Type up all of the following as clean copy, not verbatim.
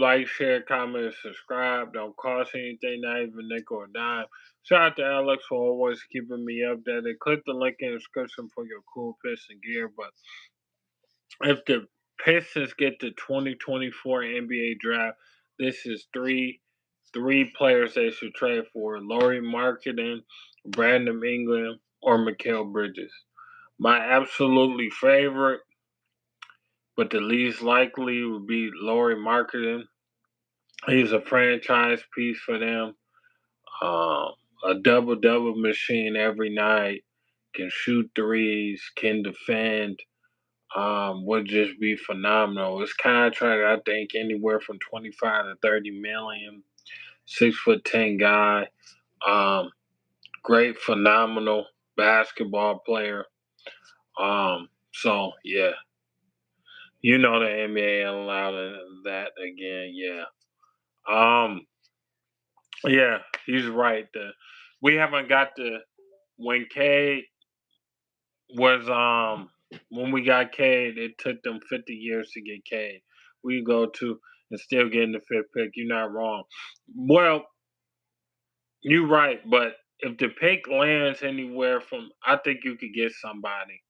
Like, share, comment, subscribe. Don't cost anything, not even nickel or dime. Shout out to Alex for always keeping me updated. Click the link in the description for your cool Piston gear. But if the Pistons get the 2024 NBA draft, this is three players they should trade for: Laurie Marketing, Brandon Ingram, or Mikal Bridges. My absolutely favorite, but the least likely, would be Laurie Marketing. He's a franchise piece for them. Um, a double double machine every night. Can shoot threes. Can defend. Would just be phenomenal. His contract, I think, anywhere from 25 to 30 million. 6'10" guy. Um, Great, phenomenal basketball player. So yeah, you know the NBA ain't allowed that again. Yeah. Um, yeah, he's right. We haven't got the when Cade was when we got Cade, it took them 50 years to get Cade. We go to and still getting the fifth pick. You're not wrong. Well, you're right, but if the pick lands anywhere from, I think you could get somebody.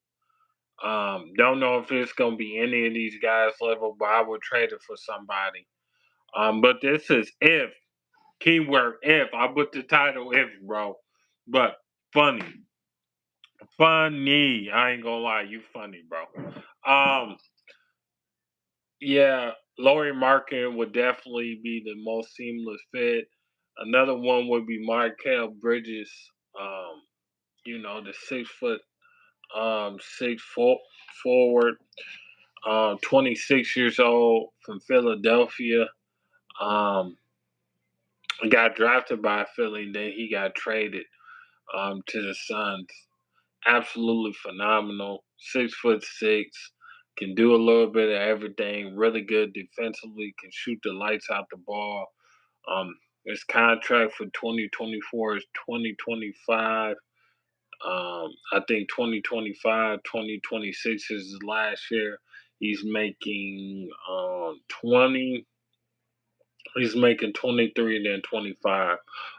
Don't know if it's gonna be any of these guys level, but I would trade it for somebody. But this is if, keyword if. I put the title if, bro. But funny. Funny. I ain't gonna lie, you funny, bro. Um, yeah, Laurie Markin would definitely be the most seamless fit. Another one would be Markel Bridges. Um, the 6 foot, 6 foot forward, 26 years old from Philadelphia. Um, got drafted by Philly, then he got traded to the Suns. Absolutely phenomenal. 6'6", can do a little bit of everything. Really good defensively, can shoot the lights out the ball. His contract for 2024 is 2025. I think 2025, 2026 is his last year. He's making 20. He's making 23 and then 25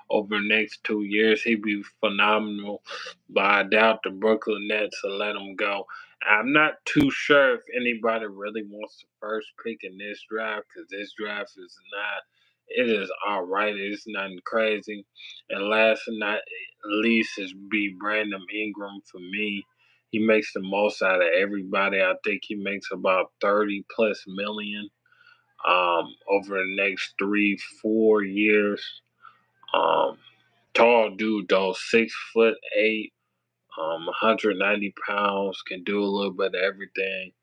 over the next 2 years. He'd be phenomenal, but I doubt the Brooklyn Nets will let him go. I'm not too sure if anybody really wants the first pick in this draft, because this draft is not. It is all right. It's nothing crazy. And last but not least is be Brandon Ingram for me. He makes the most out of everybody. I think he makes about 30 plus million over the next 3 4 years. Um, Tall dude though, 6'8", 190 pounds, can do a little bit of everything.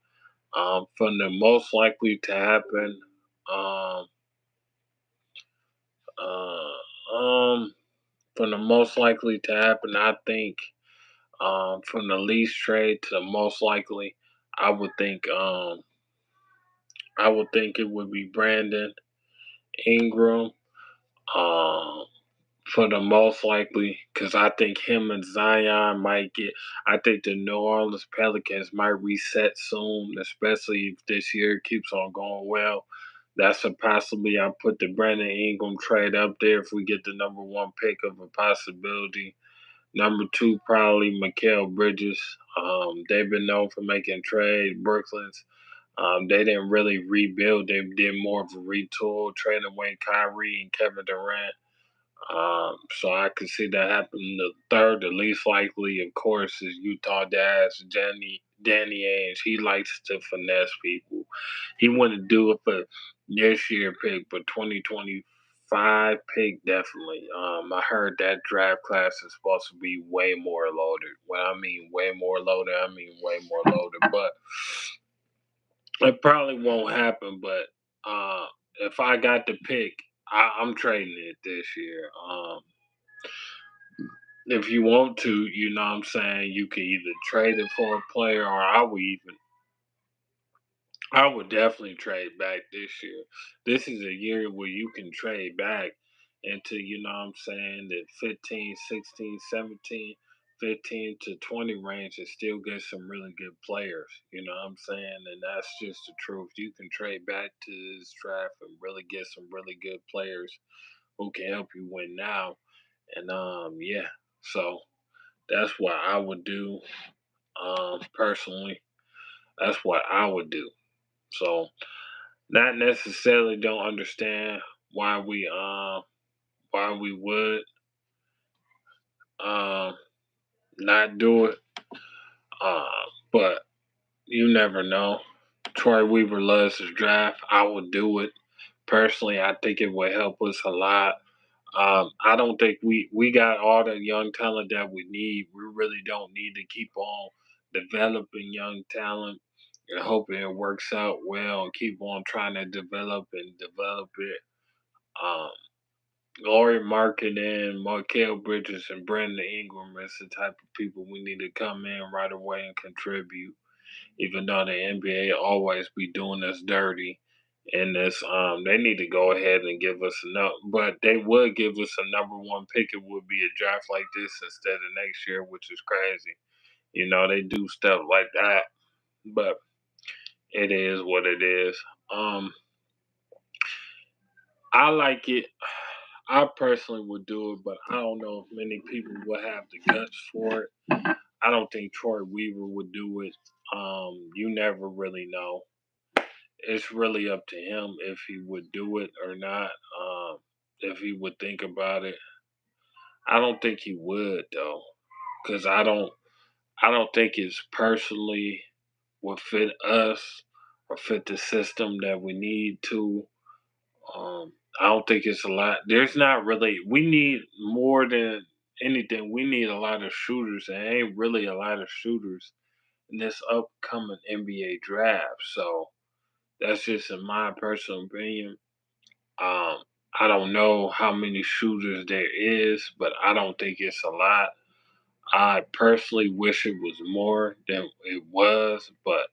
From the most likely to happen, um, uh, um, from the most likely to happen, I think, from the least trade to the most likely, I would think, it would be Brandon Ingram. Um, for the most likely, because I think him and Zion might get. I think the New Orleans Pelicans might reset soon, especially if this year keeps on going well. That's a possibility. I put the Brandon Ingram trade up there if we get the number one pick of a possibility. Number two, probably Mikal Bridges. They've been known for making trade. Brooklyn's. They didn't really rebuild. They did more of a retool, trading away Kyrie and Kevin Durant. So I could see that happening. The third, the least likely, of course, is Utah Jazz, Danny Ainge. He likes to finesse people. He wouldn't do it for this year pick, but 2025 pick definitely. I heard that draft class is supposed to be way more loaded. When I mean way more loaded, I mean way more loaded. But it probably won't happen. But if I got the pick, I'm trading it this year. If you want to, you know what I'm saying, you can either trade it for a player, or I would definitely trade back this year. This is a year where you can trade back into, you know what I'm saying, the 15, 16, 17. 15 to 20 range and still get some really good players. You know what I'm saying? And that's just the truth. You can trade back to this draft and really get some really good players who can help you win now. And yeah. So that's what I would do. Personally. That's what I would do. So not necessarily don't understand why we would um not do it. But you never know. Troy Weaver loves his draft. I would do it. Personally, I think it would help us a lot. I don't think we got all the young talent that we need. We really don't need to keep on developing young talent and hoping it works out well and keep on trying to develop it. Um, Laurie Marketing, Markel Bridges, and Brandon Ingram is the type of people we need to come in right away and contribute. Even though the NBA always be doing us dirty in this, they need to go ahead and give us enough. But they would give us a number one pick. It would be a draft like this instead of next year, which is crazy. You know, they do stuff like that, but it is what it is. Um, I like it. I personally would do it, but I don't know if many people would have the guts for it. I don't think Troy Weaver would do it. You never really know. It's really up to him if he would do it or not. If he would think about it. I don't think he would though, because I don't think it's personally would fit us or fit the system that we need to. I don't think it's a lot. There's not really. We need more than anything. We need a lot of shooters, and ain't really a lot of shooters in this upcoming NBA draft. So that's just in my personal opinion. Um, I don't know how many shooters there is, but I don't think it's a lot. I personally wish it was more than it was, but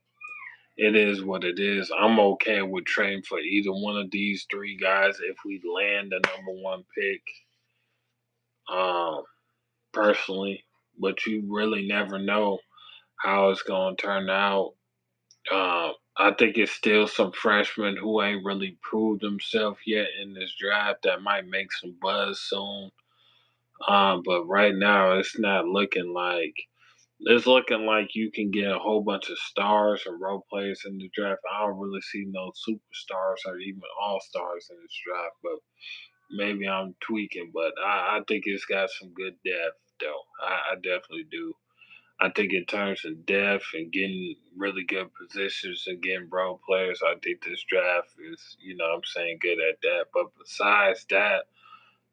it is what it is. I'm okay with trading for either one of these three guys if we land the number one pick. Um, Personally, but you really never know how it's gonna turn out. I think it's still some freshmen who ain't really proved themselves yet in this draft that might make some buzz soon. But right now, it's looking like you can get a whole bunch of stars and role players in the draft. I don't really see no superstars or even all stars in this draft, but maybe I'm tweaking. But I think it's got some good depth, though. I definitely do. I think in terms of depth and getting really good positions and getting role players, I think this draft is, I'm saying, good at that. But besides that,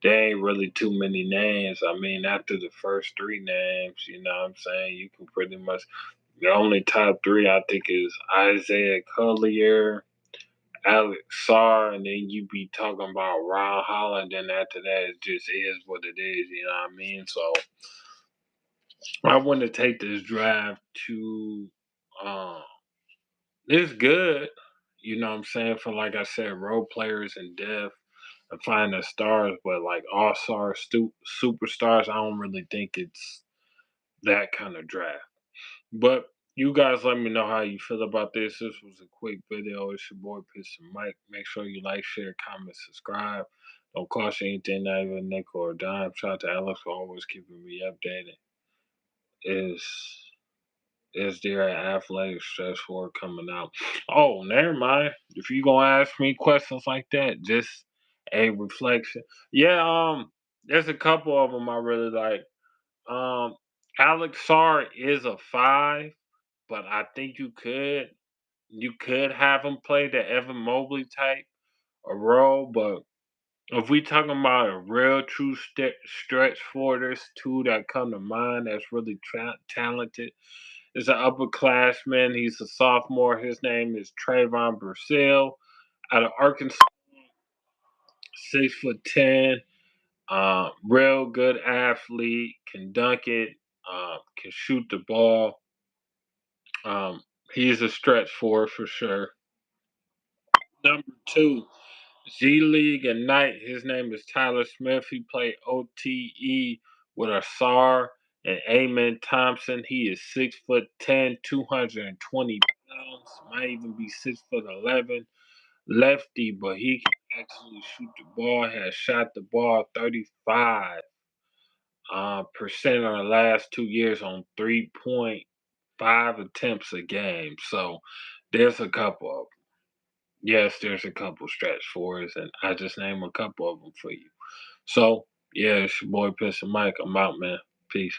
there ain't really too many names. I mean, after the first three names, I'm saying, you can pretty much, the only top three I think is Isaiah Collier, Alex Sarr, and then you be talking about Ron Holland. And after that, it just is what it is. You know what I mean? So I want to take this draft to um it's good, what I'm saying, for like I said, role players and depth and finding stars, but like all star superstars, I don't really think it's that kind of draft. But you guys let me know how you feel about this. This was a quick video. It's your boy Piston Mike. Make sure you like, share, comment, subscribe. Don't cost you anything, not even a nickel or a dime. Shout out to Alex for always keeping me updated. Is is there an athletic stress for coming out? Oh, never mind. If you gonna ask me questions like that, just a reflection. Yeah, there's a couple of them I really like. Um, Alex Sarr is a five, but I think you could have him play the Evan Mobley type a role. But if we talking about a real true stretch for this two that come to mind that's really talented is an upperclassman. He's a sophomore. His name is Trayvon Brazil out of Arkansas. 6'10", real good athlete. Can dunk it. Can shoot the ball. He's a stretch for sure. Number two, G League Ignite. His name is Tyler Smith. He played OTE with Asar. And Amen Thompson, he is 6'10", 220 pounds. Might even be 6'11". Lefty, but he can actually shoot the ball. Has shot the ball 35 percent on the last 2 years on 3.5 attempts a game. So there's a couple of them. Yes, there's a couple stretch fours, and I just name a couple of them for you. So yeah, it's your boy Piston Mike. I'm out, man. Peace.